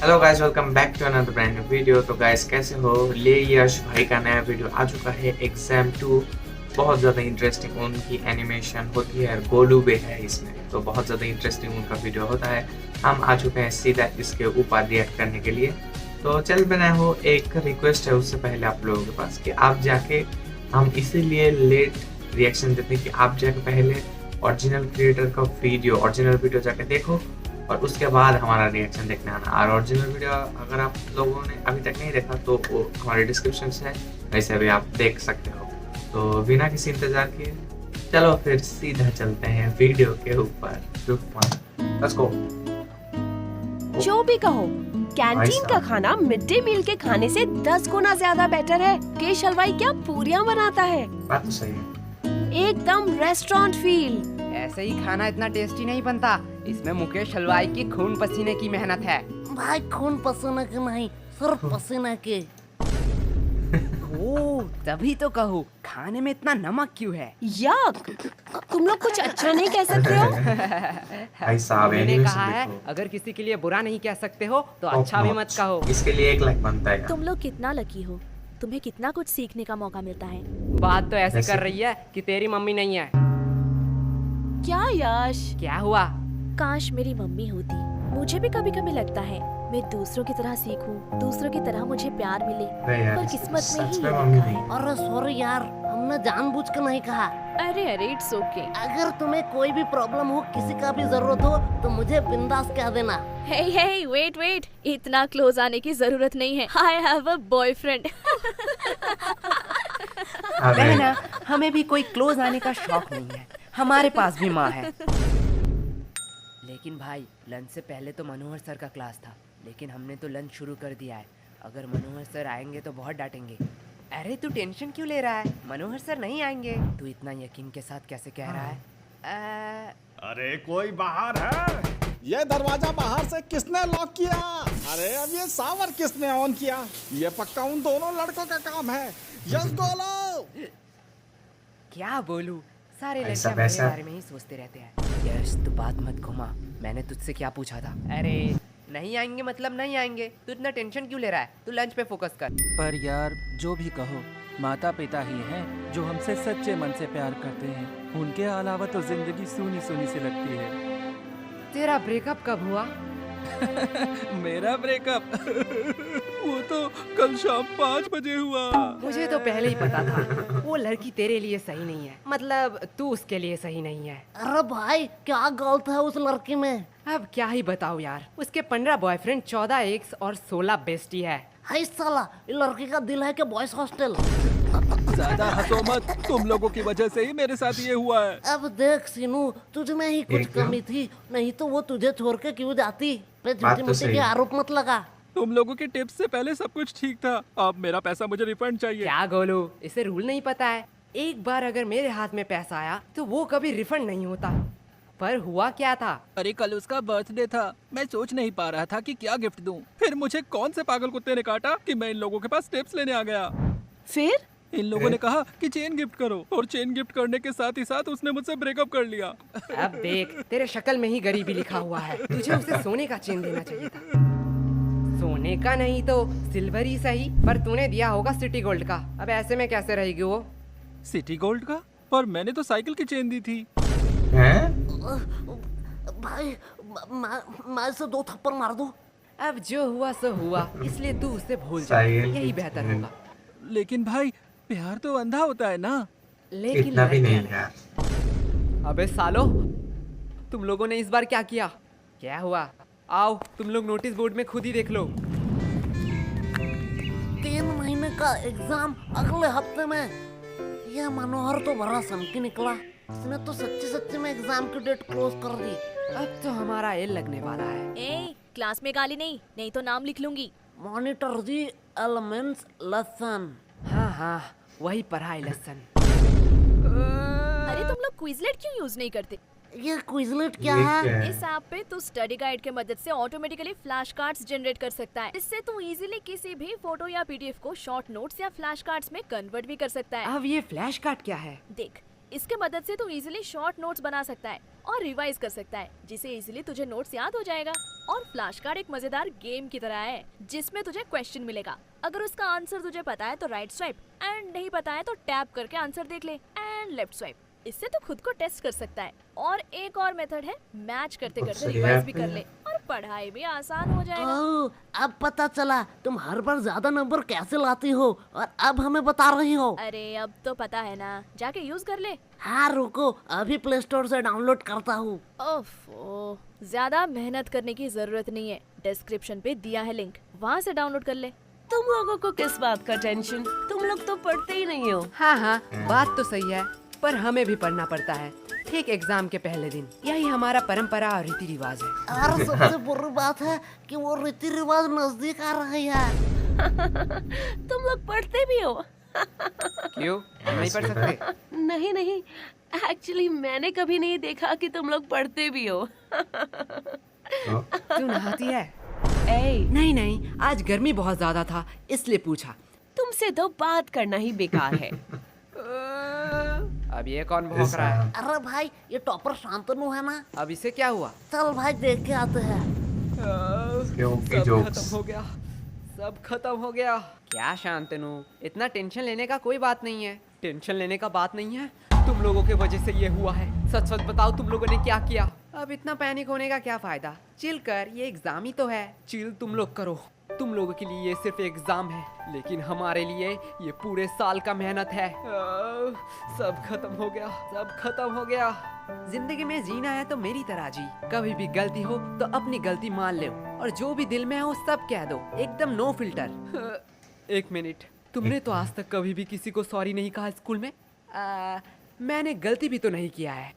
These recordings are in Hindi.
Hello guys, welcome back to another brand new video. तो गाइस कैसे हो? ले यश भाई का नया वीडियो आ चुका है एग्जाम 2। बहुत ज़्यादा इंटरेस्टिंग उनकी एनिमेशन होती है, गोलू भी है इसमें, तो बहुत ज़्यादा इंटरेस्टिंग उनका वीडियो होता है। हम आ चुके हैं सीधा इसके ऊपर रिएक्ट करने के लिए। तो चल बना हो, एक रिक्वेस्ट है उससे पहले आप लोगों के पास कि आप जाके, हम इसीलिए लेट रिएक्शन देते हैं कि आप जाके पहले ओरिजिनल क्रिएटर का ओरिजिनल वीडियो जाके देखो और उसके बाद हमारा रिएक्शन देखने आना। और ओरिजिनल वीडियो अगर आप लोगों ने अभी तक नहीं देखा तो वो हमारे डिस्क्रिप्शन से है, वैसे भी आप देख सकते हो। तो बिना किसी इंतजार किए चलो फिर सीधा चलते हैं वीडियो के ऊपर। Let's go. जो भी कहो, कैंटीन का खाना मिड डे मील के खाने से 10 गुना ज्यादा बेटर है। केश हलवाई क्या पूरियां बनाता है, बात तो सही है। एकदम रेस्टोरेंट फील। ऐसे ही खाना इतना टेस्टी नहीं बनता, इसमें मुकेश हलवाई की खून पसीने की मेहनत है। भाई खून पसीने के नहीं, सिर्फ पसीने के। ओह, तभी तो कहूँ खाने में इतना नमक क्यों है। यक, तुम लोग कुछ अच्छा नहीं कह सकते हो? भाई साहब, मैंने एनिमेशन कहा है देखो। अगर किसी के लिए बुरा नहीं कह सकते हो तो अच्छा भी मत कहो। इसके लिए 1 लाख बनता है। तुम लोग कितना लकी हो, तुम्हें कितना कुछ सीखने का मौका मिलता है। बात तो ऐसे वैसे- कर रही है कि तेरी मम्मी नहीं है। क्या यश? क्या हुआ? काश मेरी मम्मी होती। मुझे भी कभी कभी लगता है मैं दूसरों की तरह सीखूं, दूसरों की तरह मुझे प्यार मिले, अरे यार, पर किस्मत में सच ही में ये मम्मी लिखा नहीं। है। अरे सॉरी यार, हमने जानबूझ कर नहीं कहा। अरे अरे, इट्स ओके। अगर तुम्हें कोई भी प्रॉब्लम हो, किसी का भी जरूरत हो, तो मुझे बिंदास कह देना। हे हे, वेट वेट, इतना क्लोज आने की जरूरत नहीं है। I have a boyfriend. बहना, हमें भी कोई क्लोज आने का शौक नहीं है, हमारे पास भी माँ है। लेकिन भाई, लंच से पहले तो मनोहर सर का क्लास था, लेकिन हमने तो लंच शुरू कर दिया है। अगर मनोहर सर आएंगे तो बहुत डांटेंगे। अरे तू टेंशन क्यों ले रहा है, मनोहर सर नहीं आएंगे। तू इतना यकीन के साथ कैसे कह रहा है? अरे कोई बाहर है? ये दरवाजा बाहर से किसने लॉक किया? अरे अब ये सावर किसने ऑन किया? ये पक्का उन दोनों लड़कों का काम है। यस बोलो। क्या बोलूं, सारे ऐसा लड़के मेरे वैसा। बारे में ही सोचते रहते हैं। यश तू बात मत घुमा, मैंने तुझसे क्या पूछा था? अरे नहीं आएंगे मतलब नहीं आएंगे, तू इतना टेंशन क्यों ले रहा है? तू लंच पे फोकस कर। पर यार, जो भी कहो, माता पिता ही हैं जो हमसे सच्चे मन से प्यार करते हैं। उनके अलावा तो जिंदगी सूनी सूनी सी लगती है। तेरा ब्रेकअप कब हुआ? मेरा ब्रेकअप वो तो कल शाम 5 बजे हुआ। मुझे तो पहले ही पता था वो लड़की तेरे लिए सही नहीं है, मतलब तू उसके लिए सही नहीं है। अरे भाई, क्या गलत है उस लड़की में? अब क्या ही बताऊं यार, उसके 15 बॉयफ्रेंड, 14 एक्स और 16 बेस्टी है। हाय साला, ये लड़की का दिल है कि बॉयज हॉस्टल? ज्यादा हंसो मत, तुम लोगों की वजह से ही मेरे साथ ये हुआ है। अब देख सीनू, तुझ में ही कुछ एकदम। कमी थी, नहीं तो वो तुझे छोड़ के क्यों जाती? पे बात झूठी तो मूठी सही के है। आरोप मत लगा। तुम लोगों के टिप्स से पहले सब कुछ ठीक था, अब मेरा पैसा मुझे रिफंड चाहिए। क्या गोलू, इसे रूल नहीं पता है? एक बार अगर मेरे हाथ में पैसा आया तो वो कभी रिफंड नहीं होता। पर हुआ क्या था? अरे कल उसका बर्थडे था, मैं सोच नहीं पा रहा था कि क्या गिफ्ट दूं। फिर मुझे कौन से पागल कुत्ते ने काटा कि मैं इन लोगों के पास टिप्स लेने आ गया। फिर इन लोगों ने कहा कि चेन गिफ्ट करो, और चेन गिफ्ट करने के साथ ही साथ उसने मुझसे ब्रेकअप कर लिया। अब देख, तेरे शक्ल में ही गरीबी लिखा हुआ है। तुझे उसे सोने का चेन देना चाहिए था। सोने का नहीं तो सिल्वर ही सही, पर तूने दिया होगा सिटी गोल्ड का। अब ऐसे में कैसे रहेगी वो? सिटी गोल्ड का? पर मैंने तो साइकिल की चेन दी थी। हैं? भाई, मैं इसे 2 थप्पड़ मार दूं? अब जो हुआ सो हुआ, इसलिए तू उसे भूल जा, साइकिल यही की बेहतर चेन। होगा। लेकिन भाई, प्यार तो अंधा होता है ना। लेकिन इतना भी नहीं लड़कियां- यार। अबे सालो, तुम लोगों ने इस बार क्या किया? क्या हुआ? आओ तुम लोग नोटिस बोर्ड में खुद ही देख लो। 3 महीने का एग्जाम अगले हफ्ते में। यह मनोहर तो बड़ा सनकी निकला, इसने तो सच्ची सच्ची में एग्जाम की डेट क्लोज कर दी। अब तो हमारा एल लगने वाला है। ए, क्लास में गाली नहीं तो नाम लिख लूंगी। Monitor the elements lesson. हाँ हाँ, वही पढ़ाई लेसन। अरे तुम लोग क्विजलेट क्यों यूज नहीं करते? ये क्विजलेट क्या ये है? क्या है? इस ऐप पे तू स्टडी गाइड के मदद से ऑटोमेटिकली फ्लैश कार्ड्स जनरेट कर सकता है। इससे तू इजीली किसी भी फोटो या पीडीएफ को शॉर्ट नोट्स या फ्लैश कार्ड्स में कन्वर्ट भी कर सकता है। अब ये फ्लैश कार्ड क्या है? देख, इसके मदद से तू इजीली शॉर्ट नोट्स बना सकता है और रिवाइज कर सकता है, जिससे इजीली तुझे नोट्स याद हो जाएगा। और फ्लैश कार्ड एक मजेदार गेम की तरह है जिसमें तुझे क्वेश्चन मिलेगा। अगर उसका आंसर तुझे पता है तो राइट स्वाइप, एंड नहीं पता है तो टैप करके आंसर देख ले, एंड लेफ्ट स्वाइप। इससे तू खुद को टेस्ट कर सकता है। और एक और मेथड है, मैच करते करते सही रिवाइज है भी कर ले और पढ़ाई भी आसान हो जाएगा। ओह, अब पता चला तुम हर बार ज्यादा नंबर कैसे लाती हो और अब हमें बता रही हो। अरे अब तो पता है ना, जाके यूज कर ले। हाँ रुको, अभी प्ले स्टोर से डाउनलोड करता हूँ। ओफो, ज्यादा मेहनत करने की जरूरत नहीं है, डिस्क्रिप्शन पे दिया है लिंक, वहाँ से डाउनलोड कर ले। तुम लोगों को किस बात का टेंशन? तुम लोग तो पढ़ते ही नहीं हो। हाँ हाँ, बात तो सही है, पर हमें भी पढ़ना पड़ता है, ठीक एग्जाम के पहले दिन। यही हमारा परंपरा और रीति रिवाज है। और सबसे बुरी बात है कि वो रीति रिवाज नजदीक आ रही है। तुम लोग पढ़ते भी हो? क्यों, हम नहीं पढ़ सकते? नहीं नहीं, एक्चुअली मैंने कभी नहीं देखा कि तुम लोग पढ़ते भी हो। तू नहाती है? ए, नहीं नहीं, आज गर्मी बहुत ज्यादा था इसलिए पूछा। तुमसे तो बात करना ही बेकार है। अब ये कौन भौंक रहा है? अरे भाई, ये टॉपर शांतनु है ना? अब इसे क्या हुआ? चल भाई देख के आते हैं। क्योंकि सब jokes। खत्म हो गया, सब खत्म हो गया। क्या शांतनु, इतना टेंशन लेने का कोई बात नहीं है। टेंशन लेने का बात नहीं है, तुम लोगों के वजह से ये हुआ है। सच सच बताओ, तुम लोगों ने क्या किया? अब इतना पैनिक होने का क्या फायदा? चिल कर, ये एग्जाम ही तो है। चिल तुम लोग करो, तुम लोगों के लिए ये सिर्फ एग्जाम है, लेकिन हमारे लिए ये पूरे साल का मेहनत है। सब खत्म हो गया, सब खत्म हो गया। जिंदगी में जीना है तो मेरी तरह जी। कभी भी गलती हो तो अपनी गलती मान लो और जो भी दिल में हो सब कह दो, एकदम नो फिल्टर। एक मिनट, तुमने तो आज तक कभी भी किसी को सॉरी नहीं कहा स्कूल में? मैंने गलती भी तो नहीं किया है।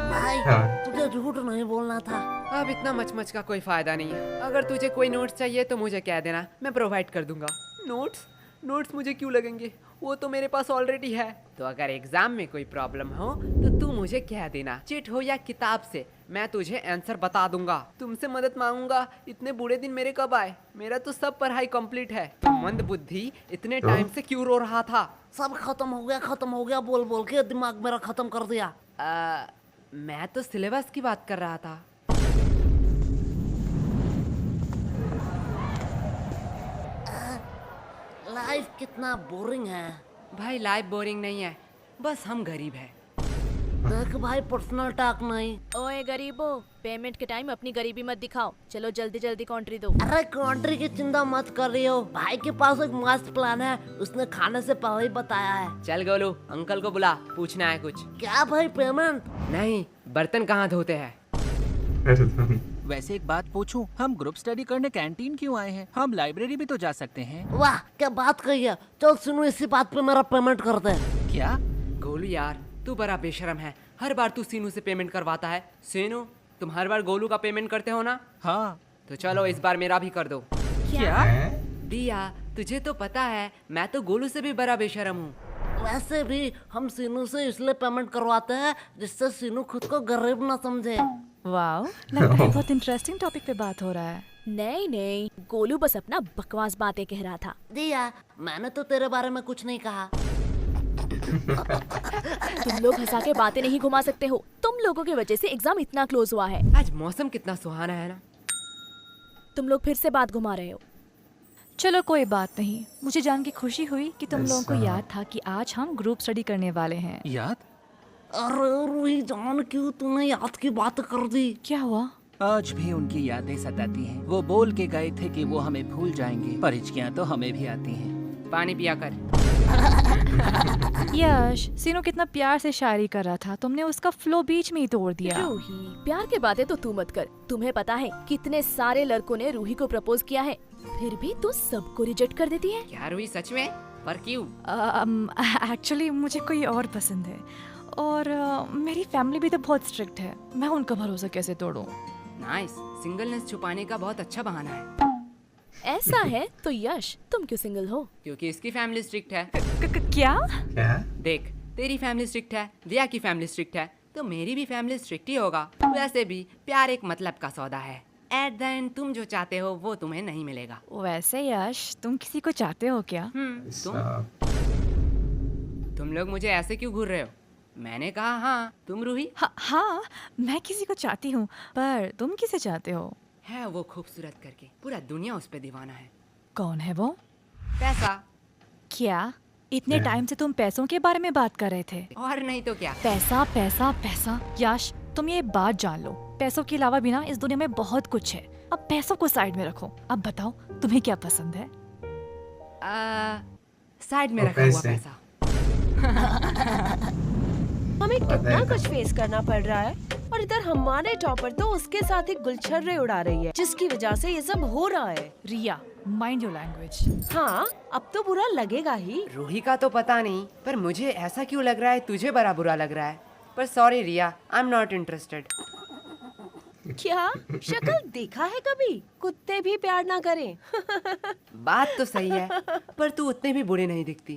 भाई हाँ। तुझे झूठ नहीं बोलना था। अब इतना मचमच का कोई फायदा नहीं है। अगर तुझे कोई नोट्स चाहिए तो मुझे कह देना, मैं प्रोवाइड कर दूंगा। नोट्स मुझे क्यों लगेंगे, वो तो मेरे पास ऑलरेडी है। तो अगर एग्जाम में कोई प्रॉब्लम हो तो तू मुझे कह देना, चिट हो या किताब से, मैं तुझे आंसर बता दूंगा। तुमसे मदद मांगूंगा, इतने बुरे दिन मेरे कब आए? मेरा तो सब पढ़ाई कंप्लीट है। तो मंद बुद्धि इतने टाइम से क्यों रो रहा था? सब खत्म हो गया बोल बोल के दिमाग मेरा खत्म कर दिया। मैं तो सिलेबस की बात कर रहा था। लाइफ कितना बोरिंग है। भाई लाइफ बोरिंग नहीं है, बस हम गरीब हैं। देख भाई, पर्सनल टॉक नहीं। ओए गरीबो, पेमेंट के टाइम अपनी गरीबी मत दिखाओ। चलो जल्दी जल्दी कंट्री दो। अरे कंट्री की चिंता मत कर रही हो, भाई के पास एक मस्त प्लान है, उसने खाने से पहले ही बताया है। चल गोलू, अंकल को बुला, पूछना है कुछ। क्या भाई, पेमेंट? नहीं, बर्तन कहाँ धोते हैं? वैसे एक बात पूछूं, हम ग्रुप स्टडी करने कैंटीन क्यों आए हैं? हम लाइब्रेरी भी तो जा सकते हैं। वाह क्या बात कही है। चल सुनो, इसी बात पे मेरा पेमेंट कर दे। क्या? गोलू यार, तू बड़ा बेशरम है, हर बार तू सीनू से पेमेंट करवाता है। सीनू, तुम हर बार गोलू का पेमेंट करते हो ना? हाँ। तो चलो इस बार मेरा भी कर दो। क्या? दिया, तुझे तो पता है मैं तो गोलू से भी बड़ा बेशरम हूँ। वैसे भी हम सीनू से इसलिए पेमेंट करवाते हैं जिससे सीनू खुद को गरीब ना समझे। वाओ, लगता है बहुत इंटरेस्टिंग टॉपिक पे बात हो रहा है। नहीं, गोलू बस अपना बकवास बातें कह रहा था। दिया, मैंने तो तेरे बारे में कुछ नहीं कहा। तुम लोग हंसा के बातें नहीं घुमा सकते हो। तुम लोगों की वजह से एग्जाम इतना क्लोज हुआ है। आज मौसम कितना सुहाना है ना। तुम लोग फिर से बात घुमा रहे हो। चलो कोई बात नहीं, मुझे जान के खुशी हुई कि तुम लोगों को याद था कि आज हम ग्रुप स्टडी करने वाले हैं। याद? अरे रूही जान, क्यों तूने याद की बात कर दी? क्या हुआ? आज भी उनकी यादें सताती हैं। वो बोल के गए थे कि वो हमें भूल जाएंगे, पर हिचकियां तो हमें भी आती हैं। पानी पिया कर। यश, सीनू कितना प्यार से शायरी कर रहा था, तुमने उसका फ्लो बीच में ही तोड़ दिया। रूही, प्यार की बातें तो तू मत कर। तुम्हें पता है कितने सारे लड़कों ने रूही को प्रपोज किया है, फिर भी तू सबको रिजेक्ट कर देती है। क्या रूही, सच में? पर क्यों? एक्चुअली मुझे कोई और पसंद है और मेरी फैमिली भी तो बहुत स्ट्रिक्ट है, मैं उनका भरोसा कैसे तोड़ूं? नाइस, सिंगलनेस छुपाने का बहुत अच्छा बहाना है। ऐसा है तो यश, तुम क्यों सिंगल हो? क्योंकि इसकी फैमिली स्ट्रिक्ट है। क्या? देख, तेरी फैमिली स्ट्रिक्ट है, दिया की फैमिली स्ट्रिक्ट है, तो मेरी भी फैमिली स्ट्रिक्ट ही होगा। वैसे भी प्यार एक मतलब का सौदा है। एट द एंड तुम जो चाहते हो वो तुम्हें नहीं मिलेगा। वैसे यश, तुम किसी को चाहते हो क्या? तुम? तुम लोग मुझे ऐसे क्यों घूर रहे हो? मैंने कहा हाँ, तुम रूही? हाँ, मैं किसी को चाहती हूँ, पर तुम किसे चाहते हो? है वो खूबसूरत करके, पूरा दुनिया उस पे दीवाना है। कौन है वो? पैसा। क्या इतने टाइम से तुम पैसों के बारे में बात कर रहे थे? और नहीं तो क्या। पैसा पैसा पैसा। याश, तुम ये बात जान लो, पैसों के अलावा भी ना इस दुनिया में बहुत कुछ है। अब पैसों को साइड में रखो। अब बताओ तुम्हें क्या पसंद है? साइड में वो रखा हुआ पैसे। पैसा। हमें पता कितना है कुछ फेस करना पड़ रहा है और इधर हमारे टॉपर तो उसके साथ ही गुलछर्रे उड़ा रही है, जिसकी वजह से ये सब हो रहा है। रिया, माइंड योर लैंग्वेज। हाँ, अब तो बुरा लगेगा ही। रूही का तो पता नहीं, पर मुझे ऐसा क्यों लग रहा है तुझे बड़ा बुरा लग रहा है। पर sorry Riya, I am not interested. क्या शक्ल देखा है कभी? कुत्ते भी प्यार ना करें। बात तो सही है, पर तू उतने भी बुरे नहीं दिखती।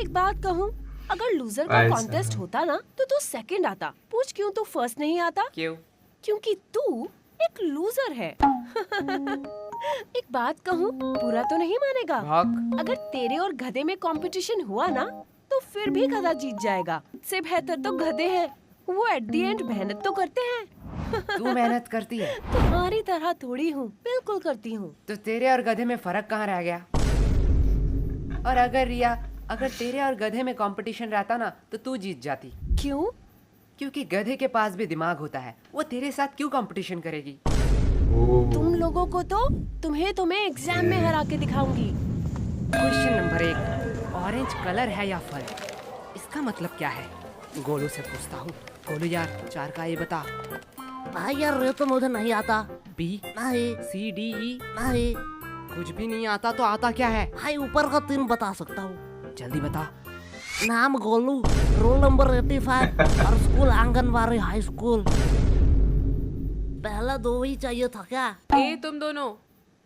एक बात कहूँ, अगर लूजर का ऐसा। कॉन्टेस्ट होता ना तो तू सेकंड आता। पूछ क्यों तू फर्स्ट नहीं आता? क्यों? क्योंकि तू एक लूजर है। एक बात कहूँ, बुरा तो नहीं मानेगा? भौक। अगर तेरे और गधे में कंपटीशन हुआ ना तो फिर भी गधा जीत जाएगा। इससे बेहतर तो गधे हैं, वो एट द एंड मेहनत तो करते हैं। तू मेहनत करती है तुम्हारी तरह थोड़ी हूँ, बिल्कुल करती हूँ। तो तेरे और गधे में फर्क कहाँ रह गया? और अगर रिया, अगर तेरे और गधे में कंपटीशन रहता ना तो तू जीत जाती। क्यों? क्योंकि गधे के पास भी दिमाग होता है, वो तेरे साथ क्यों कंपटीशन करेगी? तुम लोगों को तो तुम्हें एग्जाम में हरा के दिखाऊंगी। क्वेश्चन नंबर 1, ऑरेंज कलर है या फल? इसका मतलब क्या है? गोलू से पूछता हूँ। गोलू यार, 4 का ये बता। भाई यार, ये तो मुझे नहीं आता। बी, नहीं सी, डी, ई? नहीं कुछ भी नहीं आता तो आता क्या है? भाई, ऊपर का 3 बता सकता हूँ। जल्दी बता। नाम गोलू, रोल नंबर 85 और स्कूल आंगनबाड़ी हाई स्कूल। पहला 2 ही चाहिए था क्या? ए तुम दोनों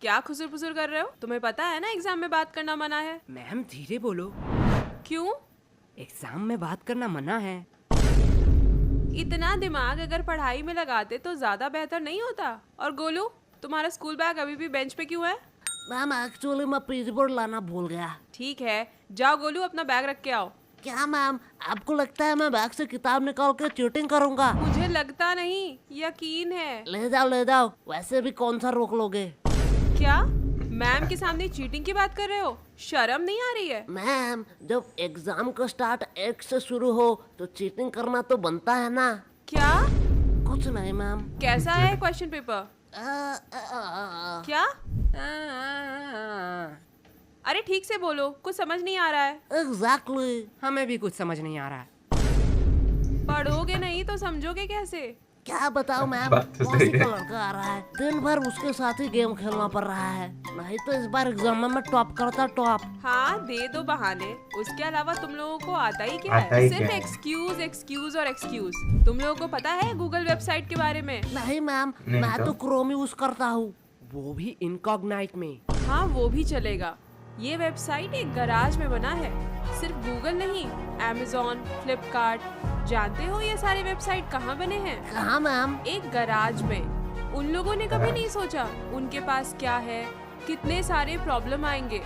क्या खुसुर फुसुर कर रहे हो? तुम्हें पता है ना एग्जाम में बात करना मना है। मैम धीरे बोलो। क्यों? एग्जाम में बात करना मना है। इतना दिमाग अगर पढ़ाई में लगाते तो ज्यादा बेहतर नहीं होता। और गोलू, तुम्हारा स्कूल बैग अभी भी बेंच पे क्यों है? मैम एक्चुअली मैं पीजी बोर्ड लाना भूल गया। ठीक है, जाओ गोलू अपना बैग रख के आओ। क्या मैम, आपको लगता है मैं बैग से किताब निकाल के चीटिंग करूंगा? मुझे लगता नहीं, यकीन है। ले जाओ, वैसे भी कौन सा रोक लोगे? क्या मैम के सामने चीटिंग की बात कर रहे हो? शर्म नहीं आ रही है? मैम, जब एग्जाम का स्टार्ट 1 से शुरू हो तो चीटिंग करना तो बनता है ना। क्या? कुछ नहीं मैम। कैसा है क्वेश्चन पेपर? क्या? अरे ठीक से बोलो, कुछ समझ नहीं आ रहा है। एग्जैक्टली। हमें भी कुछ समझ नहीं आ रहा है। पढ़ोगे नहीं तो समझोगे कैसे? क्या बताओ मैम, बात तो मौसी सही का है। लड़का आ रहा है, दिन भर उसके साथ ही गेम खेलना पड़ रहा है। नहीं तो इस बार एग्जाम में मैं टॉप करता टॉप। हाँ, दे दो बहाने। उसके अलावा तुम लोगों को आता ही क्या आता है? ही सिर्फ क्या है? एक्सक्यूज एक्सक्यूज और एक्सक्यूज। तुम लोगों को पता है गूगल वेबसाइट के बारे में? नहीं मैम, नहीं मैं तो? तो क्रोम यूज करता हूँ। वो भी इनकॉग्नाइट में। हाँ, वो भी चलेगा। ये वेबसाइट एक गराज में बना है। सिर्फ गूगल नहीं, Amazon, फ्लिपकार्ट, जानते हो ये सारे वेबसाइट कहाँ बने हैं? कहाँ मैम? एक गराज में। उन लोगों ने कभी नहीं सोचा उनके पास क्या है, कितने सारे प्रॉब्लम आएंगे।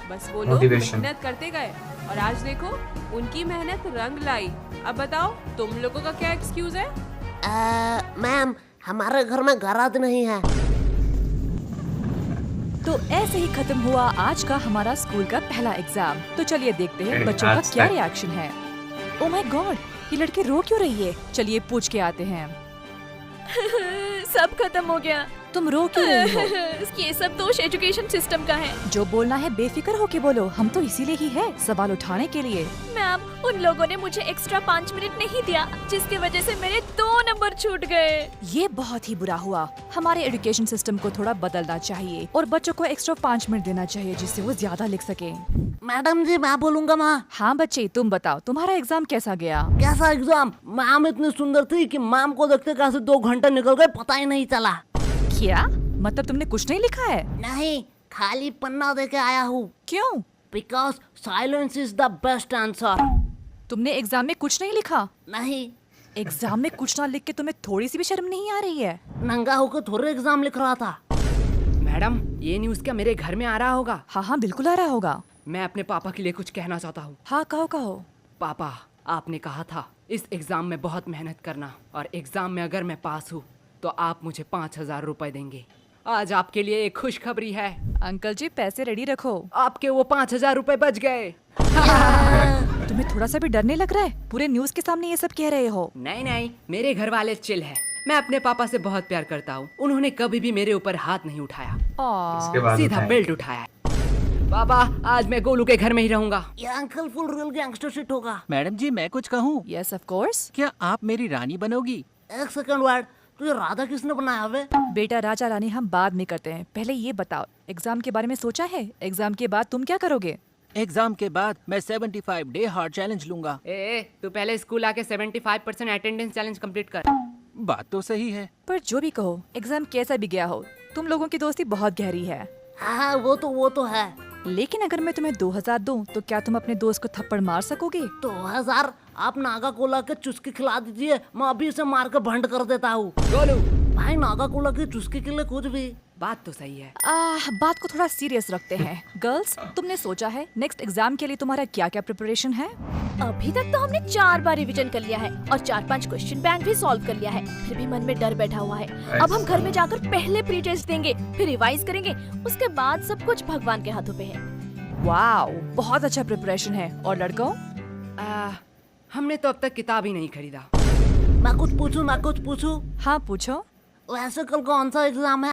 बस वो लोग Motivation. मेहनत करते गए और आज देखो उनकी मेहनत रंग लाई। अब बताओ तुम लोगों का क्या एक्सक्यूज है? मैम, हमारे घर में गराज नहीं है। तो ऐसे ही खत्म हुआ आज का हमारा स्कूल का पहला एग्जाम। तो चलिए देखते हैं Okay, बच्चों का आज क्या तक। रिएक्शन है। ओह माय गॉड, ये लड़के रो क्यों रही है? चलिए पूछ के आते हैं। सब खत्म हो गया। तुम रो क्यों रही हो? ये सब दोष एजुकेशन सिस्टम का है। जो बोलना है बेफिक्र होके बोलो, हम तो इसीलिए ही है, सवाल उठाने के लिए। मैम, उन लोगों ने मुझे एक्स्ट्रा 5 मिनट नहीं दिया, जिसकी वजह से मेरे 2 नंबर छूट गए। ये बहुत ही बुरा हुआ। हमारे एजुकेशन सिस्टम को थोड़ा बदलना चाहिए और बच्चों को एक्स्ट्रा 5 मिनट देना चाहिए जिससे वो ज्यादा लिख सके। मैडम जी, मैं बोलूंगा माँ। हाँ बच्चे, तुम बताओ तुम्हारा एग्जाम कैसा गया? कैसा एग्जाम? मैम इतनी सुंदर थी कि मैम को देखते कैसे 2 घंटे निकल गए पता ही नहीं चला। क्या मतलब तुमने कुछ नहीं लिखा है? नहीं, खाली पन्ना दे के आया हूँ। क्यों? Because silence is the best answer. तुमने एग्जाम में कुछ नहीं लिखा? नहीं, एग्जाम में कुछ ना लिख के तुम्हें थोड़ी सी भी शर्म नहीं आ रही है? नंगा होकर थोड़े एग्जाम लिख रहा था। मैडम, ये न्यूज़ क्या मेरे घर में आ रहा होगा? हाँ हाँ बिल्कुल आ रहा होगा। मैं अपने पापा के लिए कुछ कहना चाहता हूँ। हाँ कहो कहो। पापा, आपने कहा था इस एग्जाम में बहुत मेहनत करना और एग्जाम में अगर मैं पास हूँ तो आप मुझे 5,000 रुपए देंगे। आज आपके लिए एक खुशखबरी है। अंकल जी पैसे रेडी रखो। आपके वो 5,000 रुपए बच गए। तुम्हें थोड़ा सा भी डर नहीं लग रहा है? पूरे न्यूज के सामने ये सब कह रहे हो। नहीं नहीं, मेरे घर वाले चिल है। मैं अपने पापा से बहुत प्यार करता हूँ। उन्होंने कभी भी मेरे ऊपर हाथ नहीं उठाया, इसके बाद सीधा उठाया। बेल्ट उठाया। पापा, आज मैं गोलू के घर में ही रहूंगा। ये uncle full real gangster shit होगा। मैडम जी मैं कुछ कहूँ? Yes of course. क्या आप मेरी रानी बनोगी? एक सेकंड वर्ड, तुझे राधा किसने बनाया हवे? बेटा राजा रानी हम बाद में करते हैं, पहले ये बताओ एग्जाम के बारे में सोचा है? एग्जाम के बाद तुम क्या करोगे? एग्जाम के बाद मैं 75 डे हार्ड चैलेंज लूंगा। तू पहले स्कूल आके 75% अटेंडेंस चैलेंज कंप्लीट कर। बात तो सही है। पर जो भी कहो, एग्जाम कैसा भी गया हो, तुम लोगों की दोस्ती बहुत गहरी है। हाँ वो तो है। लेकिन अगर मैं तुम्हें 2,000 दूं, तो क्या तुम अपने दोस्त को थप्पड़ मार सकोगे? 2000 आप नागा कोला के चुस्की खिला दीजिए, मैं अभी इसे मार के भंड कर देता हूँ। गोलू, भाई नागा कोला की चुस्की के लिए कुछ भी। बात तो सही है। बात को थोड़ा सीरियस रखते हैं। गर्ल्स, तुमने सोचा है नेक्स्ट एग्जाम के लिए तुम्हारा क्या क्या प्रिपरेशन है? अभी तक तो हमने 4 बार रिवीजन कर लिया है और 4-5 क्वेश्चन बैंक भी सॉल्व कर लिया है, फिर भी मन में डर बैठा हुआ है। अब हम घर में जाकर पहले प्री टेस्ट देंगे, फिर रिवाइज करेंगे, उसके बाद सब कुछ भगवान के हाथों पे है। वाओ, बहुत अच्छा प्रिपरेशन है। और लड़कों? हमने तो अब तक किताब ही नहीं खरीदा। मैं कुछ पूछूं? हाँ पूछो। वैसे कल कौन सा एग्जाम है?